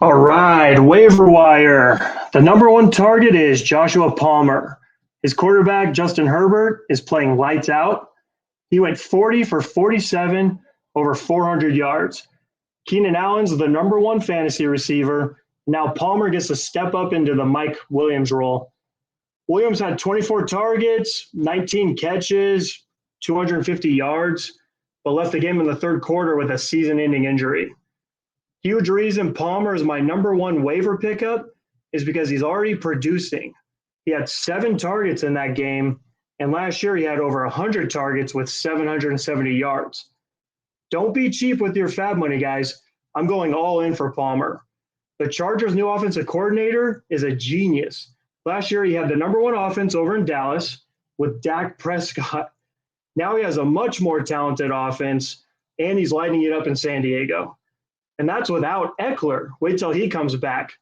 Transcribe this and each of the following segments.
All right, waiver wire. The number one target is Joshua Palmer. His quarterback, Justin Herbert, is playing lights out. He went 40 for 47, over 400 yards. Keenan Allen's the number one fantasy receiver. Now Palmer gets to step up into the Mike Williams role. Williams had 24 targets, 19 catches, 250 yards, but left the game in the third quarter with a season-ending injury. Huge reason Palmer is my number one waiver pickup is because he's already producing. He had 7 targets in that game, and last year he had over 100 targets with 770 yards. Don't be cheap with your fab money, guys. I'm going all in for Palmer. The Chargers' new offensive coordinator is a genius. Last year he had the number one offense over in Dallas with Dak Prescott. Now he has a much more talented offense, and he's lighting it up in San Diego. And that's without Eckler. Wait till he comes back.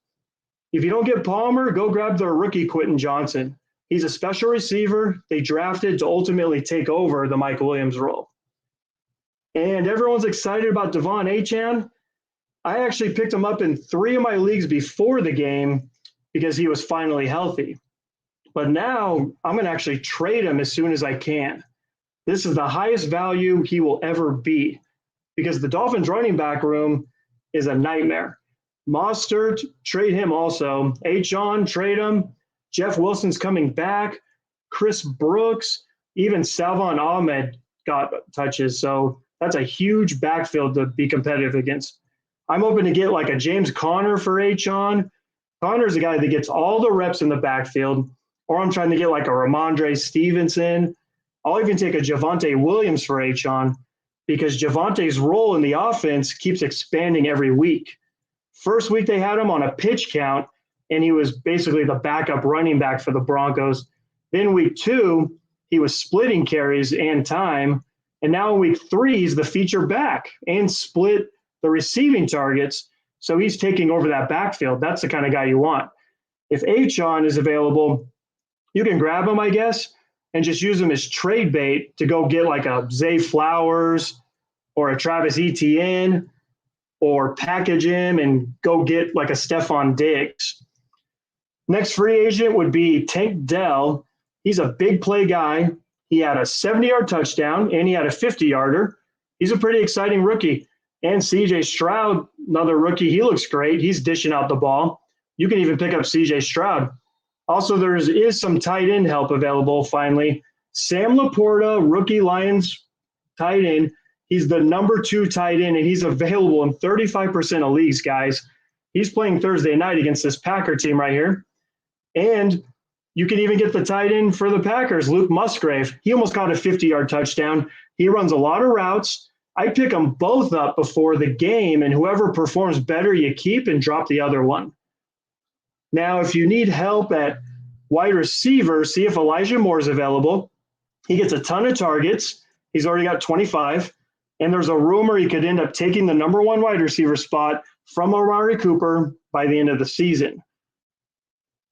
If you don't get Palmer, go grab the rookie Quentin Johnson. He's a special receiver they drafted to ultimately take over the Mike Williams role. And everyone's excited about Devon Achane. I actually picked him up in 3 of my leagues before the game because he was finally healthy. But now I'm going to actually trade him as soon as I can. This is the highest value he will ever be because the Dolphins running back room is a nightmare. Mostert, trade him also. Achane, trade him. Jeff Wilson's coming back. Chris Brooks, even Salvon Ahmed got touches. So that's a huge backfield to be competitive against. I'm hoping to get like a James Conner for Achane. Conner's a guy that gets all the reps in the backfield, or I'm trying to get like a Ramondre Stevenson. I'll even take a Javonte Williams for Achane because Javonte's role in the offense keeps expanding every week. First week they had him on a pitch count, and he was basically the backup running back for the Broncos. Then week 2, he was splitting carries and time. And now in week 3, he's the feature back and split the receiving targets. So he's taking over that backfield. That's the kind of guy you want. If Achane is available, you can grab him, I guess, and just use him as trade bait to go get like a Zay Flowers or a Travis Etienne, or package him and go get like a Stephon Diggs. Next free agent would be Tank Dell. He's a big play guy. He had a 70-yard touchdown, and he had a 50-yarder. He's a pretty exciting rookie. And C.J. Stroud, another rookie, he looks great. He's dishing out the ball. You can even pick up C.J. Stroud. Also, there is some tight end help available finally. Sam Laporta, rookie Lions tight end. He's the number 2 tight end, and he's available in 35% of leagues, guys. He's playing Thursday night against this Packer team right here. And you can even get the tight end for the Packers, Luke Musgrave. He almost got a 50-yard touchdown. He runs a lot of routes. I pick them both up before the game, and whoever performs better, you keep and drop the other one. Now, if you need help at wide receiver, see if Elijah Moore is available. He gets a ton of targets. He's already got 25. And there's a rumor he could end up taking the number 1 wide receiver spot from Amari Cooper by the end of the season.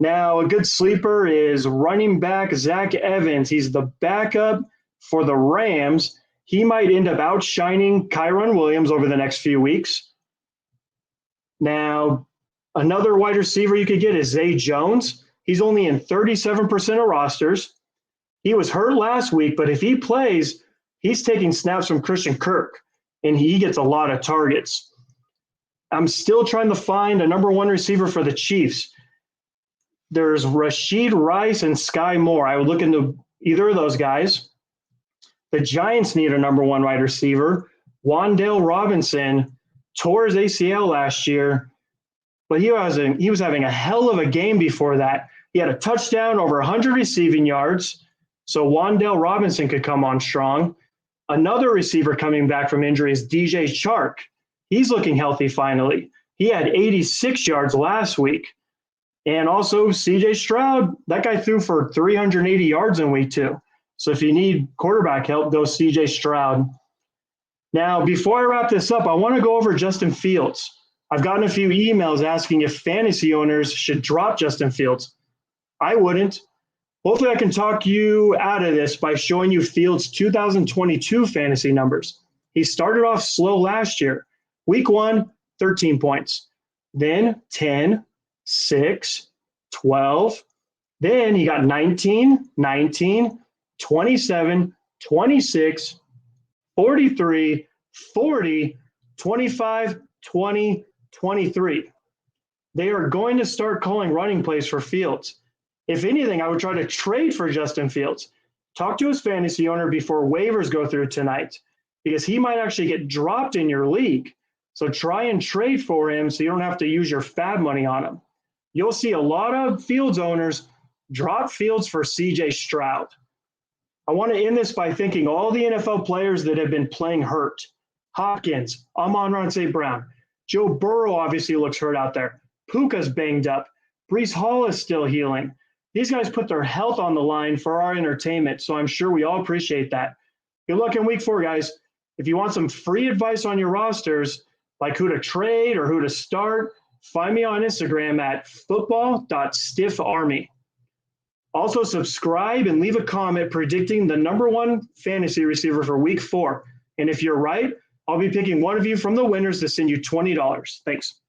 Now, a good sleeper is running back Zach Evans. He's the backup for the Rams. He might end up outshining Kyron Williams over the next few weeks. Now, another wide receiver you could get is Zay Jones. He's only in 37% of rosters. He was hurt last week, but if he plays, he's taking snaps from Christian Kirk, and he gets a lot of targets. I'm still trying to find a number 1 receiver for the Chiefs. There's Rashid Rice and Sky Moore. I would look into either of those guys. The Giants need a number 1 wide receiver. Wan'Dale Robinson tore his ACL last year, but he was having a hell of a game before that. He had a touchdown, over 100 receiving yards, so Wan'Dale Robinson could come on strong. Another receiver coming back from injury is DJ Chark. He's looking healthy finally. He had 86 yards last week. And also C.J. Stroud, that guy threw for 380 yards in week 2. So if you need quarterback help, go C.J. Stroud. Now, before I wrap this up, I want to go over Justin Fields. I've gotten a few emails asking if fantasy owners should drop Justin Fields. I wouldn't. Hopefully I can talk you out of this by showing you Fields' 2022 fantasy numbers. He started off slow last year. Week 1, 13 points. then 10, 6, 12. Then he got 19, 19, 27, 26, 43, 40, 25, 20, 23. They are going to start calling running plays for Fields. If anything, I would try to trade for Justin Fields. Talk to his fantasy owner before waivers go through tonight, because he might actually get dropped in your league. So try and trade for him so you don't have to use your fab money on him. You'll see a lot of Fields owners drop Fields for CJ Stroud. I want to end this by thanking all the NFL players that have been playing hurt. Hopkins, Amon-Ra St. Brown. Joe Burrow obviously looks hurt out there. Puka's banged up. Breece Hall is still healing. These guys put their health on the line for our entertainment, so I'm sure we all appreciate that. Good luck in week 4, guys. If you want some free advice on your rosters, like who to trade or who to start, find me on Instagram at football.stiffarmy. Also, subscribe and leave a comment predicting the #1 fantasy receiver for week 4. And if you're right, I'll be picking one of you from the winners to send you $20. Thanks.